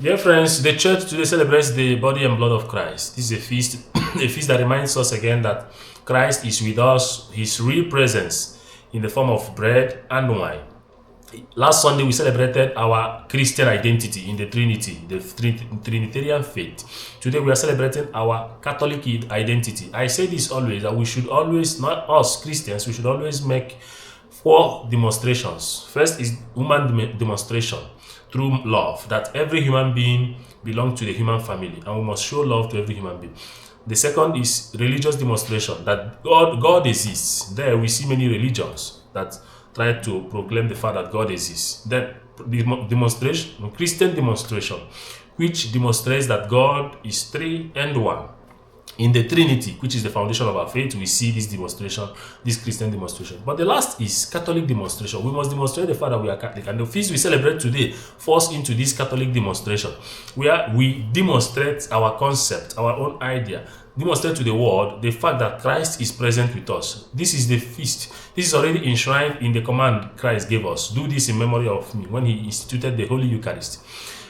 Dear friends, the church today celebrates the body and blood of Christ. This is a feast, a feast that reminds us again that Christ is with us, his real presence in the form of bread and wine. Last Sunday, we celebrated our Christian identity in the Trinity, the Trinitarian faith. Today, we are celebrating our Catholic identity. I say this always, that we should always, not us Christians, we should always make 4 demonstrations. First is human demonstration through love, that every human being belongs to the human family, and we must show love to every human being. The second is religious demonstration, that God exists. There we see many religions that try to proclaim the fact that God exists. Then demonstration, Christian demonstration, which demonstrates that God is 3 and 1. In the Trinity, which is the foundation of our faith, we see this demonstration, this Christian demonstration. But the last is Catholic demonstration. We must demonstrate the fact that we are Catholic. And the feast we celebrate today falls into this Catholic demonstration, where we demonstrate our concept, our own idea, demonstrate to the world the fact that Christ is present with us. This is the feast. This is already enshrined in the command Christ gave us. Do this in memory of me, when he instituted the Holy Eucharist.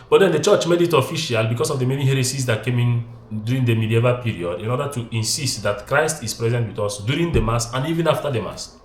But then the church made it official because of the many heresies that came in during the medieval period, in order to insist that Christ is present with us during the Mass and even after the Mass.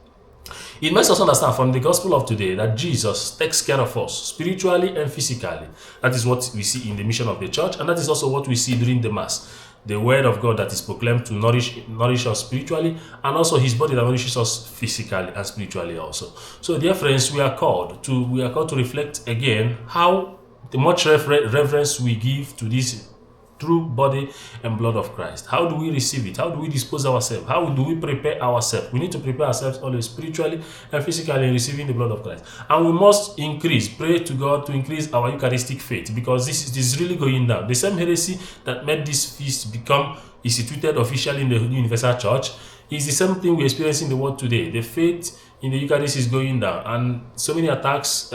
It makes us understand from the gospel of today that Jesus takes care of us spiritually and physically. That is what we see in the mission of the church, and that is also what we see during the Mass. The word of God that is proclaimed to nourish us spiritually, and also his body that nourishes us physically and spiritually also. So dear friends, we are called to reflect again how the much reverence we give to this true body and blood of Christ. How do we receive it? How do we dispose ourselves? How do we prepare ourselves? We need to prepare ourselves always spiritually and physically in receiving the blood of Christ. And we must pray to God to increase our Eucharistic faith, because this is really going down. The same heresy that made this feast become instituted officially in the Universal Church is the same thing we experience in the world today. The faith in the Eucharist is going down, and so many attacks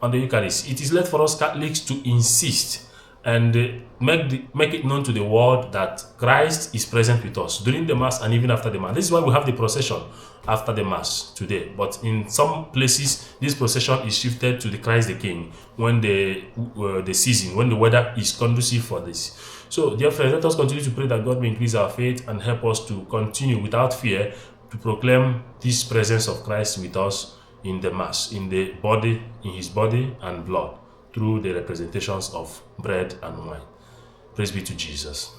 on the Eucharist. It is left for us Catholics to insist and make it known to the world that Christ is present with us during the Mass and even after the Mass. This is why we have the procession after the Mass today. But in some places, this procession is shifted to the Christ the King when the season, when the weather is conducive for this. So, dear friends, let us continue to pray that God may increase our faith and help us to continue without fear to proclaim this presence of Christ with us in the Mass, in his body and blood, through the representations of bread and wine. Praise be to Jesus.